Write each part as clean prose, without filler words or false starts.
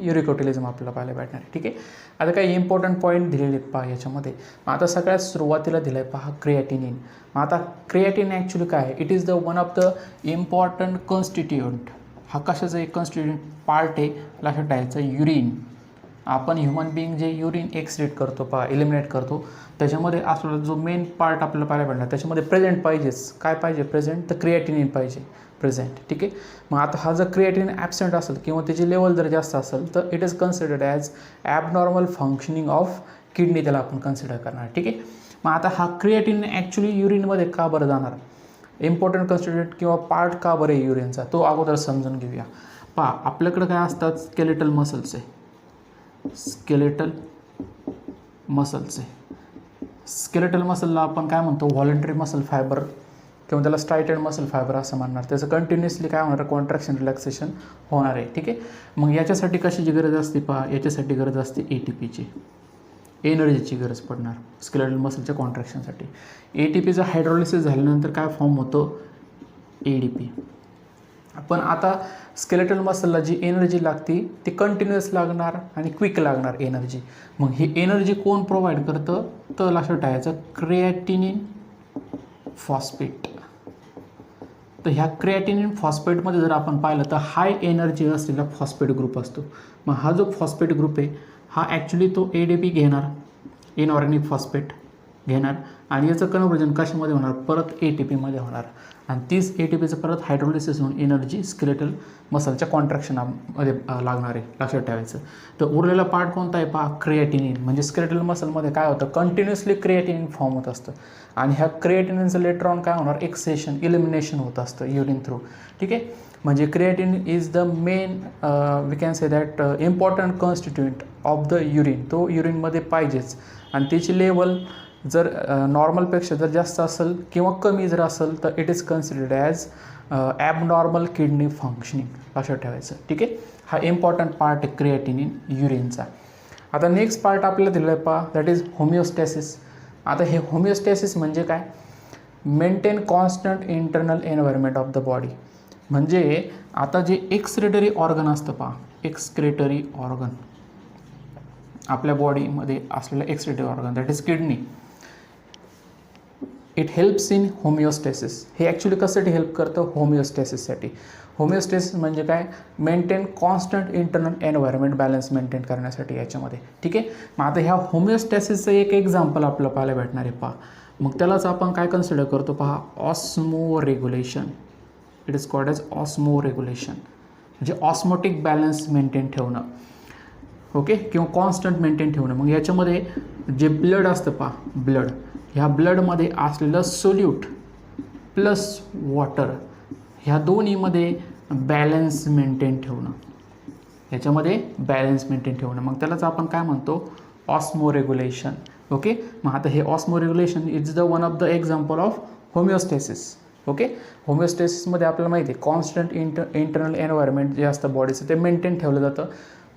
युरिकोटिलिझम आपल्याला पाहायला भेटणार आहे. ठीक आहे. आता काही इम्पॉर्टंट पॉईंट दिलेले आहेत पहा याच्यामध्ये. आता सगळ्यात सुरुवातीला दिलं आहे पहा क्रिएटिनिन. आता क्रिएटिन ॲक्च्युली काय आहे, it is the one of the important constituent. हा कशाचा एक कॉन्स्टिट्यूएंट पार्ट आहे लक्षात ठेवायचं. युरिन, आपण ह्युमन बिईंग जे युरिन एक्सक्रीट करतो पहा, इलिमिनेट करतो, त्याच्यामध्ये असलेला जो मेन पार्ट आपल्याला पाहायला भेटणार त्याच्यामध्ये प्रेझेंट पाहिजेच. काय पाहिजे प्रेझेंट, तर क्रिएटिनिन पाहिजे प्रेझेंट. ठीक आहे. मग आता हा जर क्रिएटिनिन ॲबसेंट असेल किंवा त्याची लेवल जर जास्त असेल तर it is considered as abnormal functioning of kidney, त्याला आपण कन्सिडर करणार. ठीक आहे. मग आता हा क्रिएटिनिन ॲक्च्युली युरिनमध्ये का बरं जाणार, इम्पॉर्टंट कॉन्स्टिट्यूएंट किंवा पार्ट का बरं आहे युरिनचा, तो अगोदर समजून घेऊया. पहा आपल्याकडे काय असतात, स्केलेटल मसल्स आहे. स्केलेटल मसल्स आहे. स्केलेटल मसलला आपण काय म्हणतो, व्हॉलंटरी मसल फायबर किंवा त्याला स्ट्रायटेड मसल फायबर असं म्हणणार. त्याचं कंटिन्युअसली काय होणार, कॉन्ट्रॅक्शन रिलॅक्सेशन होणार आहे. ठीक आहे. मग याच्यासाठी कशाची गरज असते पहा, याच्यासाठी गरज असते ATPची, एनर्जीची गरज पडणार स्केलेटल मसलच्या कॉन्ट्रॅक्शनसाठी. ATPचं हायड्रोलिसिस झाल्यानंतर काय फॉर्म होतं, ADP. पण आता स्केलेटल मसलला जी एनर्जी लागते ती कंटिन्युअस लागणार आणि क्विक लागणार एनर्जी. मग ही एनर्जी कोण प्रोव्हाइड करतं, तर लक्षात ठेवायचं क्रिएटिनिन फॉस्फेट. तर ह्या क्रिएटिनिन फॉस्फेटमध्ये जर आपण पाहिलं तर हाय एनर्जी असलेला फॉस्फेट ग्रुप असतो. मग हा जो फॉस्फेट ग्रुप आहे हा ॲक्च्युली तो ADP घेणार, इनऑर्गॅनिक फॉस्फेट घेणार, आणि याचं कन्व्हर्जन कशामध्ये होणार, परत ATPमध्ये होणार, आणि तीच ATPचं परत हायड्रोलिसिस होऊन एनर्जी स्केलेटल मसलच्या कॉन्ट्रॅक्शनमध्ये लागणार आहे, लक्षात ठेवायचं. तर उरलेला पार्ट कोणता आहे पहा, क्रिएटिनिन. म्हणजे स्केलेटल मसलमध्ये काय होतं, कंटिन्युअसली क्रिएटिनिन फॉर्म होत असतं, आणि ह्या क्रिएटिनिनचं लेटर ऑन काय होणार, एक्सेशन, इलिमिनेशन होत असतं युरिन थ्रू. ठीक आहे. म्हणजे creatinine is the main we can say that important constituent of the urine. तो युरिनमध्ये पाहिजेच, आणि त्याची लेवल जर नॉर्मलपेक्षा जर जास्त असेल किंवा कमी जर असेल तर it is considered as abnormal kidney functioning, लक्षात ठेवायचं. ठीक आहे. हा इम्पॉर्टंट पार्ट आहे क्रिएटिनिन युरिनचा. आता नेक्स्ट पार्ट आपल्याला दिलं आहे पहा, दॅट इज होमिओस्टॅसिस. आता हे होमिओस्टॅसिस म्हणजे काय, maintain constant internal environment of the body. म्हणजे आता जे एक्सक्रेटरी ऑर्गन असतं पहा, एक्सक्रेटरी ऑर्गन, आपल्या बॉडीमध्ये असलेलं excretory organ that is kidney, it helps in homeostasis. हे ॲक्च्युली कशासाठी हेल्प करतं, होमिओस्टॅसिससाठी. होमिओस्टॅसिस म्हणजे काय, maintain constant internal environment balance maintain करण्यासाठी याच्यामध्ये. ठीक आहे. मग आता ह्या होमिओस्टॅसिसचं एक एक्झाम्पल आपल्याला पाहायला भेटणार आहे पहा. मग त्यालाच आपण काय कन्सिडर करतो पहा, osmo regulation. It is called as osmo regulation. म्हणजे ऑस्मोटिक बॅलन्स मेंटेन ठेवणं, ओके, किंवा कॉन्स्टंट मेंटेन ठेवणं. मग याच्यामध्ये जे ब्लड असतं पहा, ब्लड, ह्या ब्लडमध्ये असलेलं सोल्यूट प्लस वॉटर, ह्या दोन्हीमध्ये बॅलन्स मेंटेन ठेवणं, ह्याच्यामध्ये बॅलन्स मेंटेन ठेवणं. मग त्यालाच आपण काय म्हणतो, ऑस्मो रेग्युलेशन. ओके. मग आता हे osmoregulation is the one of the example of homeostasis. Okay. होमिओस्टॅसिसमध्ये आपल्याला माहिती आहे कॉन्स्टंट इंटरनल एन्व्हायरमेंट जे असतं बॉडीचं ते मेंटेन ठेवलं जातं.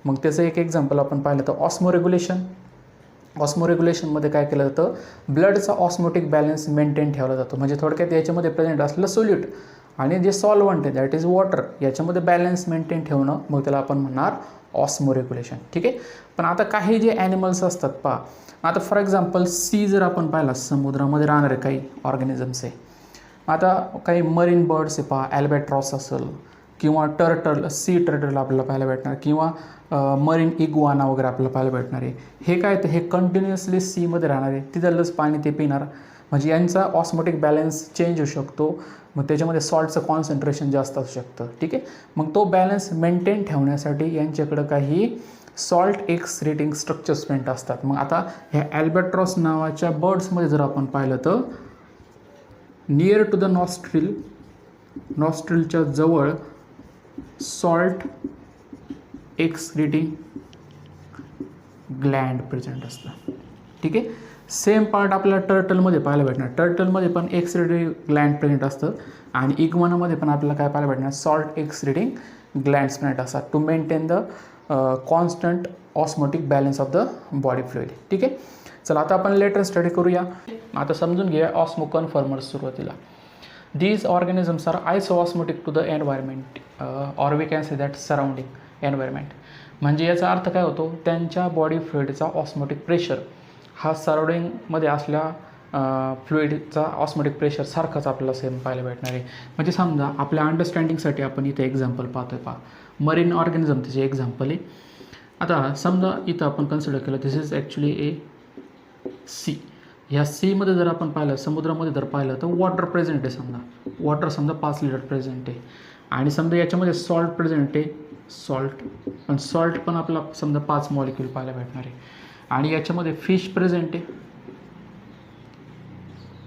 मग त्याचं एक एक्झाम्पल आपण पाहिलं तर ऑस्मो रेग्युलेशन. ऑस्मो रेग्युलेशनमध्ये काय केलं जातं, ब्लडचा ऑस्मोटिक बॅलन्स मेंटेन ठेवला जातो. म्हणजे थोडक्यात याच्यामध्ये प्रेझेंट असलेलं सोल्यूट आणि जे सॉल्वंट आहे दॅट इज वॉटर, याच्यामध्ये बॅलन्स मेंटेन ठेवणं, मग त्याला आपण म्हणणार ऑस्मो रेग्युलेशन. ठीक आहे. पण आता काही जे ॲनिमल्स असतात पहा, आता फॉर एक्झाम्पल सी जर आपण पाहिला, समुद्रामध्ये राहणारे काही ऑर्गॅनिझम्स आहे. आता काही मरीन बर्ड्स आहे पहा, ॲल्बॅट्रॉस असेल किंवा टर्टल, सी टर्टल आपल्याला पाहायला भेटणार, किंवा मरीन इग्वाना वगैरे आपल्याला पाहायला भेटणार आहे. हे काय तर हे कंटिन्युअसली सीमध्ये राहणार आहे, तिथलंच पाणी ते पिणार. म्हणजे यांचा ऑस्मोटिक बॅलन्स चेंज होऊ शकतो. मग त्याच्यामध्ये सॉल्टचं कॉन्सन्ट्रेशन जास्त असू शकतं. ठीक आहे. मग तो बॅलन्स मेंटेन ठेवण्यासाठी यांच्याकडं काही सॉल्ट एक्सक्रीटिंग स्ट्रक्चर्समेंट असतात. मग आता ह्या ॲल्बॅट्रॉस नावाच्या बर्ड्समध्ये जर आपण पाहिलं तर नियर टू द नॉस्ट्रिलच्या जवळ सॉल्ट एक्सक्रीटिंग ग्लँड प्रेझेंट असतं. ठीक आहे. सेम पार्ट आपल्याला टर्टलमध्ये पाहायला भेटणार. टर्टलमध्ये पण एक्सक्रीटिंग ग्लँड प्रेझेंट असतं, आणि इग्वानामध्ये पण आपल्याला काय पाहायला भेटणार, सॉल्ट एक्सक्रीटिंग ग्लँड्स प्रेझेंट असतात to maintain the constant osmotic balance of the body fluid. ठीक आहे. चला आता आपण लेटर स्टडी करूया. आता समजून घेऊया ऑस्मो कन्फर्मर्स. सुरुवातीला these organisms are isoosmotic to the environment or we can say that surrounding environment. म्हणजे याचा अर्थ काय होतो, त्यांच्या बॉडी फ्लुइडचा ऑस्मोटिक प्रेशर हा सराउंडिंगमध्ये असल्या फ्लुइडचा ऑस्मोटिक प्रेशर सारखाच आपल्याला सेम पाहायला भेटणार आहे. म्हणजे समजा आपल्या अंडरस्टँडिंगसाठी आपण इथे एक्झाम्पल पाहतोय, पहा मरीन ऑर्गॅनिझम त्याचे एक्झाम्पल आहे. आता समजा इथं आपण कन्सिडर केलं दिस इज ॲक्च्युली ए सी. ह्या सीमध्ये जर आपण पाहिलं, समुद्रामध्ये जर पाहिलं तर वॉटर प्रेझेंट आहे. समजा वॉटर समजा 5 लिटर प्रेझेंट आहे आणि समजा याच्यामध्ये सॉल्ट प्रेझेंट आहे, सॉल्ट पण आपला समजा 5 मॉलिक्यूल पाहायला भेटणार आहे. आणि याच्यामध्ये फिश प्रेझेंट आहे.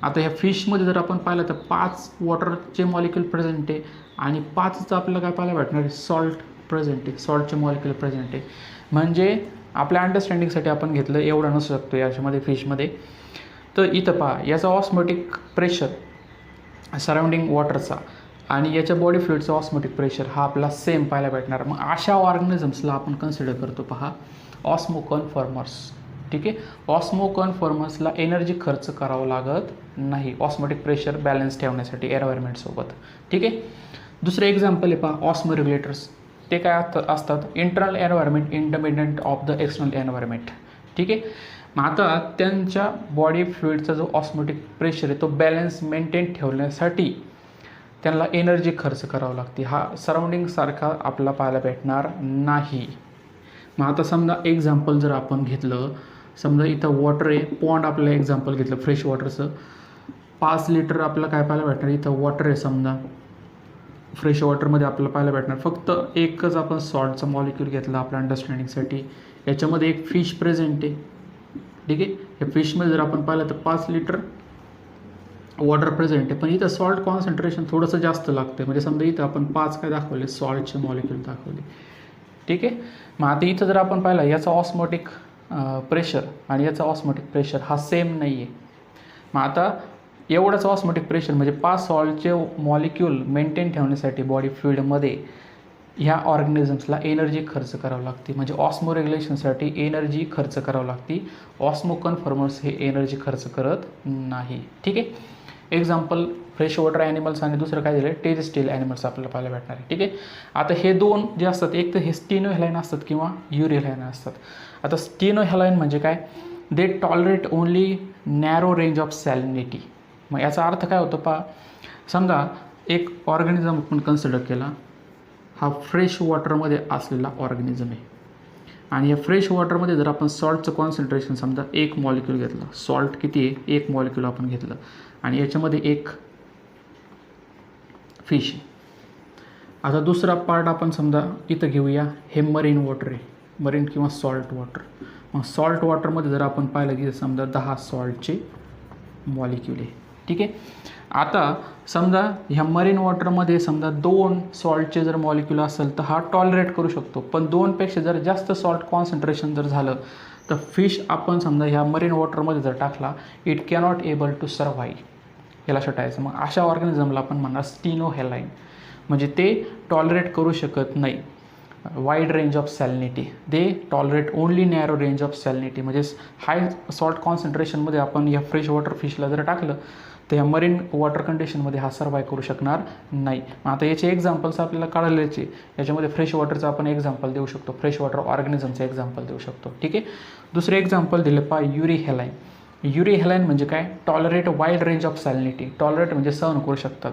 आता ह्या फिशमध्ये जर आपण पाहिलं तर 5 वॉटरचे मॉलिक्यूल प्रेझेंट आहे आणि 5चं आपल्याला काय पाहायला भेटणार आहे, सॉल्ट प्रेझेंट आहे, सॉल्टचे मॉलिक्यूल प्रेझेंट आहे. म्हणजे आपल्या अंडरस्टँडिंगसाठी आपण घेतलं एवढं नसू शकतो याच्यामध्ये फिशमध्ये. तर इथं पहा याचा ऑस्मोटिक प्रेशर सराउंडिंग वॉटरचा आणि याच्या बॉडी फ्लुइडचा ऑस्मोटिक प्रेशर हा आपला सेम पाहायला भेटणार. मग अशा ऑर्गॅनिझम्सला आपण कन्सिडर करतो पहा ऑस्मोकन्फॉर्मर्स. ठीक आहे, ऑस्मोकन्फॉर्मर्सला एनर्जी खर्च करावं लागत नाही ऑस्मोटिक प्रेशर बॅलन्स ठेवण्यासाठी एन्व्हायरमेंटसोबत. ठीक आहे, दुसरं एक्झाम्पल आहे पहा ऑस्मो रेग्युलेटर्स. ते काय असतात, internal environment independent of the external environment. ठीक आहे, मग आता त्यांच्या बॉडी फ्लुइडचा जो ऑस्मोटिक प्रेशर आहे तो बॅलन्स मेंटेन ठेवण्यासाठी त्यांना एनर्जी खर्च करावं लागते. हा सराउंडिंगसारखा आपल्याला पाहायला भेटणार नाही. मग आता समजा एक्झाम्पल जर आपण घेतलं, समजा इथं वॉटर आहे, पॉन्ड आपलं एक्झाम्पल घेतलं फ्रेश वॉटरचं, 5 लिटर आपल्याला काय पाहायला भेटणार, इथं वॉटर आहे समजा फ्रेश वॉटरमध्ये आपल्याला पाहायला भेटणार फक्त एकच आपण सॉल्टचा मॉलिक्यूल घेतला आपल्या अंडरस्टँडिंगसाठी. याच्यामध्ये एक फिश प्रेझेंट आहे. ठीक आहे, या फिशमध्ये जर आपण पाहिलं तर 5 लिटर वॉटर प्रेझेंट आहे, पण इथं सॉल्ट कॉन्सन्ट्रेशन थोडंसं जास्त लागतं. म्हणजे समजा इथं आपण 5 काय दाखवले, सॉल्टचे मॉलिक्यूल दाखवले. ठीक आहे, मग आता इथं जर आपण पाहिलं याचा ऑस्मोटिक प्रेशर आणि याचा ऑस्मोटिक प्रेशर हा सेम नाही आहे. मग आता एवढंच ऑस्मोटिक प्रेशर म्हणजे 5 सॉल्टचे मॉलिक्यूल मेंटेन ठेवण्यासाठी बॉडी फ्लुइडमध्ये ह्या ऑर्गॅनिझम्सला एनर्जी खर्च करावं लागते. म्हणजे ऑस्मो रेग्युलेशनसाठी एनर्जी खर्च करावं लागते. ऑस्मोकन्फॉर्मर्स हे एनर्जी खर्च करत नाही. ठीक आहे, एक्झाम्पल फ्रेश वॉटर ॲनिमल्स आणि दुसरं काय दिलं टेरेस्ट्रियल ॲनिमल्स आपल्याला पाहायला भेटणार आहे. ठीक आहे, आता हे दोन जे असतात एक तर हे स्टिनोहेलाइन असतात किंवा युरिहेलाइन असतात. आता स्टिनोहेलाइन म्हणजे काय, they tolerate only narrow range of salinity. मग याचा अर्थ काय होतो पहा, समजा एक ऑर्गॅनिझम आपण कन्सिडर केला, हा फ्रेश वॉटरमध्ये असलेला ऑर्गॅनिझम आहे आणि या फ्रेश वॉटरमध्ये जर आपण सॉल्टचं कॉन्सन्ट्रेशन समजा 1 मॉलिक्यूल घेतलं, सॉल्ट किती आहे 1 मॉलिक्यूल आपण घेतलं आणि याच्यामध्ये एक फिश आहे. आता दुसरा पार्ट आपण समजा इथं घेऊया, हे मरीन वॉटर आहे, मरीन किंवा सॉल्ट वॉटर. मग सॉल्ट वॉटरमध्ये जर आपण पाहिलं की समजा 10 सॉल्टचे मॉलिक्यूल आहे. ठीक आहे, आता समजा ह्या मरीन वॉटरमध्ये समजा 2 सॉल्टचे जर मॉलिक्यूल असेल तर हा टॉलरेट करू शकतो, पण 2पेक्षा जर जास्त सॉल्ट कॉन्सन्ट्रेशन जर झालं तर फिश आपण समजा ह्या मरीन वॉटरमध्ये जर टाकला it cannot able to survive, हे लक्षात ठेवायचं. मग अशा ऑर्गॅनिझमला आपण म्हणणार स्टिनोहेलाइन, म्हणजे ते टॉलरेट करू शकत नाही wide range of salinity. They tolerate only narrow range of salinity. म्हणजे हाय सॉल्ट कॉन्सन्ट्रेशनमध्ये आपण या फ्रेश वॉटर फिशला जर टाकलं तर ह्या मरीन वॉटर कंडिशनमध्ये हा सर्वाईव्ह करू शकणार नाही. आता याचे एक्झाम्पल्स आपल्याला कळलेचे, याच्यामध्ये फ्रेश वॉटरचं आपण एक्झाम्पल देऊ शकतो, फ्रेश वॉटर ऑर्गॅनिझमचं एक्झाम्पल देऊ शकतो. ठीक आहे, दुसरे एक्झाम्पल दिले पहा युरिहेलाइन. युरिहेलाइन म्हणजे काय, tolerate wide range of salinity. Tolerate म्हणजे सहन करू शकतात,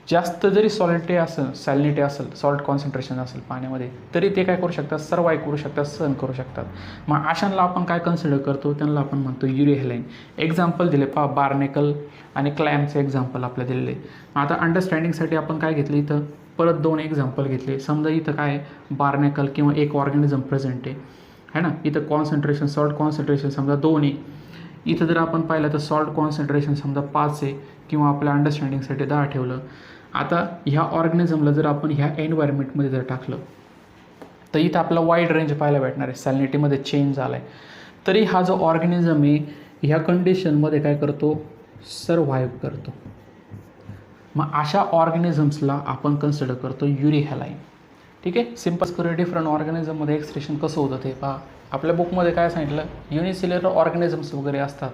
जास्त जरी सॅलिनिटी असेल सॉल्ट कॉन्सन्ट्रेशन असेल पाण्यामध्ये तरी ते काय करू शकतात, सर्वाईव्ह करू शकतात, सहन करू शकतात. मग अशांना आपण काय कन्सिडर करतो, त्यांना आपण म्हणतो युरिहेलाइन. एक्झाम्पल दिले पहा बार्नेकल आणि क्लॅमचे एक्झाम्पल आपल्याला दिलेले. आता अंडरस्टँडिंगसाठी आपण काय घेतलं, इथं परत 2 एक्झाम्पल घेतले. समजा इथं काय बार्नेकल किंवा एक ऑर्गॅनिझम प्रेझेंट आहे ना, इथं कॉन्सन्ट्रेशन सॉल्ट कॉन्सन्ट्रेशन समजा 2 आहे. इथं जर आपण पाहिलं तर सॉल्ट कॉन्सन्ट्रेशन समजा 5 आहे किंवा आपल्या अंडरस्टँडिंगसाठी 10 ठेवलं. आता ह्या ऑर्गॅनिझमला जर आपण ह्या एन्व्हायरमेंटमध्ये जर टाकलं तर इथं आपला वाईड रेंज पाहायला भेटणार आहे, सॅलिनिटीमध्ये चेंज झाला आहे. तरी हा जो ऑर्गॅनिझम आहे ह्या कंडिशनमध्ये काय करतो, सर्व्हाइव्ह करतो. मग अशा ऑर्गॅनिझम्सला आपण कन्सिडर करतो युरिहेलाइन. ठीक आहे, सिम्पल करूया डिफरंट ऑर्गॅनिझममध्ये एक्सप्रेशन कसं होतं ते पहा. आपल्या बुकमध्ये काय सांगितलं, युनिसेल्युलर ऑर्गॅनिझम्स वगैरे असतात.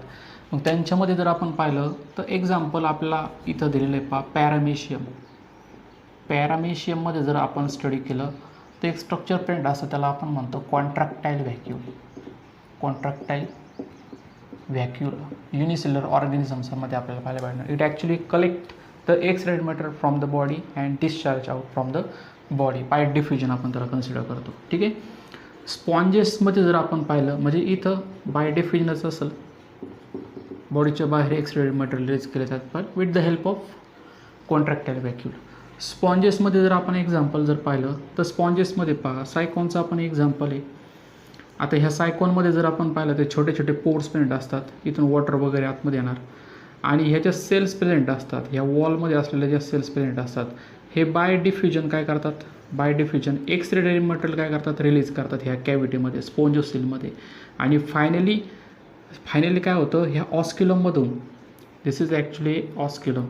मग त्यांच्यामध्ये जर आपण पाहिलं तर एक्झाम्पल आपला इथं दिलेलं आहे पहा पॅरामेशियम. पॅरामेशियममध्ये जर आपण स्टडी केलं तर एक स्ट्रक्चर प्रेझेंट असतं, त्याला आपण म्हणतो कॉन्ट्रॅक्टाईल व्हॅक्यूल. कॉन्ट्रॅक्टाईल व्हॅक्यूल युनिसेल्युलर ऑर्गॅनिझम्समध्ये आपल्याला पाहायला भेटणार. It actually collect the excreted material from the body and discharge out from the body by diffusion आपण त्याला कन्सिडर करतो. ठीक आहे. स्पॉन्जेसमध्ये जर आपण पाहिलं म्हणजे इथं बाय डिफ्युजनच असेल, बॉडीच्या बाहेर एक्सरेड मटेरियल रिलीज केले जातात पण विथ द हेल्प ऑफ कॉन्ट्रॅक्टाईल व्हॅक्यूल. स्पॉन्जेसमध्ये जर आपण एक्झाम्पल जर पाहिलं तर स्पॉन्जेसमध्ये पहा सायकॉनचं आपण एक्झाम्पल आहे. आता ह्या सायकॉनमध्ये जर आपण पाहिलं ते छोटे छोटे पोर्स प्रेझेंट असतात, इथून वॉटर वगैरे आतमध्ये येणार आणि ह्याच्या सेल्स प्रेझेंट असतात, ह्या वॉलमध्ये असलेल्या ज्या सेल्स प्रेझेंट असतात हे बाय डिफ्युजन काय करतात, बाय डिफ्युजन एक्सरेड मटेरियल काय करतात, रिलीज करतात ह्या कॅव्हिटीमध्ये स्पॉन्जोसिलमध्ये. आणि फायनली काय होतं, ह्या ऑस्क्युलममधून, दिस इज ॲक्च्युली ऑस्क्युलम,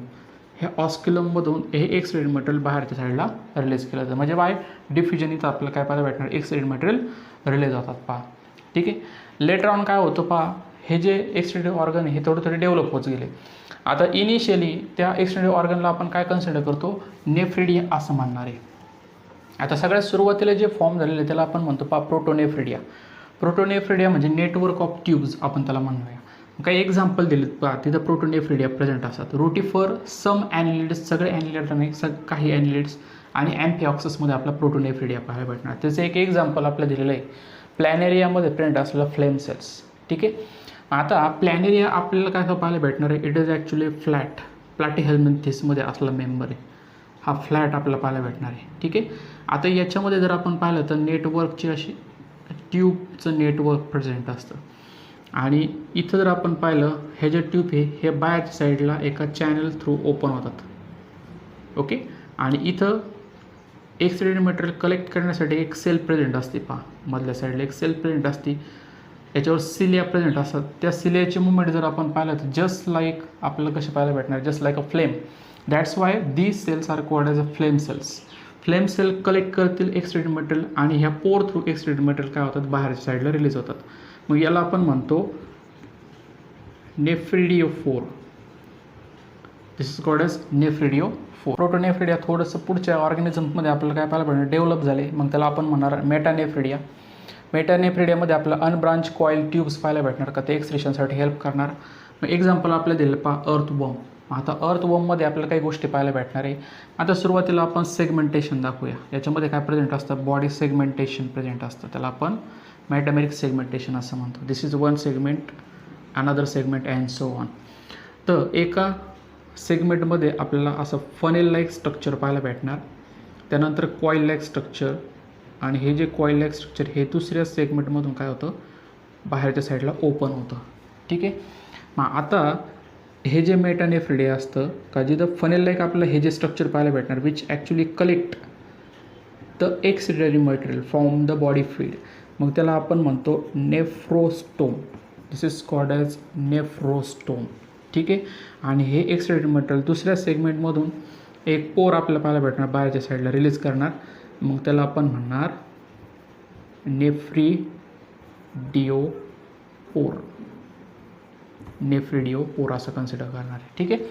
ह्या ऑस्क्युलममधून हे एक्सरेड मटेरियल बाहेरच्या साईडला रिलीज केलं जातं. म्हणजे बाय डिफ्युजन इथं आपल्याला काय पाहायला भेटणार, एक्सरेड मटेरियल रिलीज होतात पहा. ठीक आहे. लेटर ऑन काय होतं पहा, हे जे एक्सटेन्सिव्ह ऑर्गन हे थोडे डेव्हलप होत गेले. आता इनिशियली त्या एक्सटेन्सिव्ह ऑर्गनला आपण काय कन्सिडर करतो, नेफ्रिडिया असं म्हणणार आहे. आता सगळ्यात सुरुवातीला जे फॉर्म झालेले त्याला आपण म्हणतो पहा प्रोटोनेफ्रिडिया. प्रोटोनेफ्रिडिया म्हणजे नेटवर्क ऑफ ट्यूब्स आपण त्याला म्हणूया. काही एक्झाम्पल दिलेत पहा, तिथं प्रोटोनेफ्रिडिया प्रेझेंट असतात. रोटिफर, सम ॲनिलिड्स, सगळे ॲनिलिड नाही, काही ॲनिलिड्स आणि ॲम्फिऑक्ससमध्ये आपला प्रोटोनेफ्रिडिया पाहायला भेटणार. त्याचं एक एक्झाम्पल आपल्याला दिलेलं आहे प्लॅनेरियामध्ये प्रेझेंट असलेला फ्लेम सेल्स. ठीक आहे. आता प्लॅनेरिया आपल्याला काय पाहायला भेटणार आहे, इट इज ॲक्च्युली प्लॅटीहेल्मिन्थिसमध्ये असलेला मेंबर आहे. हा फ्लॅट आपल्याला पाहायला भेटणार आहे. ठीक आहे. आता याच्यामध्ये जर आपण पाहिलं तर नेटवर्कची अशी ट्यूबचं नेटवर्क प्रेझेंट असतं आणि इथं जर आपण पाहिलं हे जे ट्यूब आहे हे बाहेरच्या साईडला एका चॅनल थ्रू ओपन होतात. ओके. आणि इथं एक्सरेड मटेरियल कलेक्ट करण्यासाठी एक सेल प्रेझेंट असते पहा, मधल्या साईडला एक सेल प्रेझेंट असते, याच्यावर सिलिया प्रेझेंट असतात. त्या सिलियाचे मुवमेंट जर आपण पाहिलं तर जस्ट लाईक आपल्याला कसे पाहायला भेटणार, just like a flame. That's why these cells are called as a flame cells. Flame cell collect करतील एक्सरेड मटेरियल आणि ह्या पोर थ्रू एक्सरेड मटेरियल काय होतात, बाहेरच्या साईडला रिलीज होतात. मग याला आपण म्हणतो नेफ्रिडिओफोर. दिस इज कॉल्ड एज नेफ्रिडिओफोर. प्रोटोनेफ्रिडिया थोडंसं पुढच्या ऑर्गॅनिझममध्ये आपल्याला काय पाहायला भेटणार, डेव्हलप झाले, मग त्याला आपण म्हणणार मेटानेफ्रिडिया. मेटानेफ्रिडियामध्ये आपल्याला अनब्रांच कॉईल ट्यूब्स पाहायला भेटणार का ते एक्सक्रिशनसाठी हेल्प करणार. मग एक्झाम्पल आपल्याला दिलं पहा अर्थवॉर्म. आता अर्थवॉर्ममध्ये आपल्याला काही गोष्टी पाहायला भेटणार आहे. आता सुरुवातीला आपण सेगमेंटेशन दाखवूया. याच्यामध्ये काय प्रेझेंट असतं, बॉडी सेगमेंटेशन प्रेझेंट असतं, त्याला आपण मेटामेरिक सेगमेंटेशन असं म्हणतो. This is one segment, another segment and so on. तर एका सेगमेंटमध्ये आपल्याला असं फनेल लाईक स्ट्रक्चर पाहायला भेटणार, त्यानंतर कॉईल लाईक स्ट्रक्चर, आणि हे जे कॉईल लाईक स्ट्रक्चर हे दुसऱ्या सेगमेंटमधून काय होतं, बाहेरच्या साईडला ओपन होतं. ठीक आहे. मग आता हे जे मेटानेफ्रिडिया असतं का जिथं फनेल लाईक आपल्याला हे जे स्ट्रक्चर पाहायला भेटणार which actually collect the excretory material from the body fluid, मग त्याला आपण म्हणतो nephrostome. This is called as nephrostome. ठीक आहे. आणि हे एक्सरेडरी मटेरियल दुसऱ्या सेगमेंटमधून एक पोर आपल्याला पाहायला भेटणार, बाहेरच्या साईडला रिलीज करणार, मग त्याला आपण म्हणणार नेफ्रिडिओपोर. नेफ्रिडिओपोर असं कन्सिडर करणार आहे. ठीक आहे.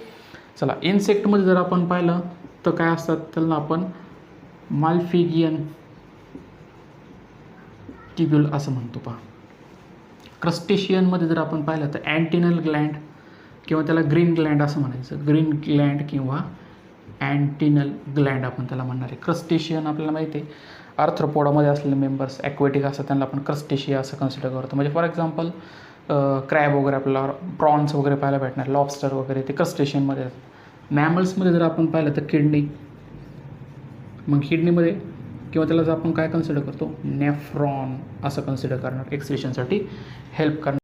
चला, इन्सेक्टमध्ये जर आपण पाहिलं तर काय असतात, त्याला आपण माल्फिगियन ट्यूब्यूल असं म्हणतो पहा. क्रस्टेशियनमध्ये जर आपण पाहिलं तर अँटिनल ग्लँड किंवा त्याला ग्रीन ग्लँड असं म्हणायचं. ग्रीन ग्लँड किंवा अँटिनल ग्लँड आपण त्याला म्हणणार आहे. क्रस्टेशियन आपल्याला माहिती आहे आर्थ्रोपोडामध्ये असलेले मेंबर्स ॲक्वेटिक असतात, त्यांना आपण क्रस्टेशिया असं कन्सिडर करतो. म्हणजे फॉर एक्झाम्पल क्रॅब वगैरे आपल्याला प्रॉन्स वगैरे पाहायला भेटणार, लॉबस्टर वगैरे ते क्रस्टेशियनमध्ये असतात. मॅमल्समध्ये जर आपण पाहिलं तर किडनी, मग किडनीमध्ये किंवा त्याला जर आपण काय कन्सिडर करतो, नेफ्रॉन असं कन्सिडर करणार, एक्सक्रिशनसाठी हेल्प करणार.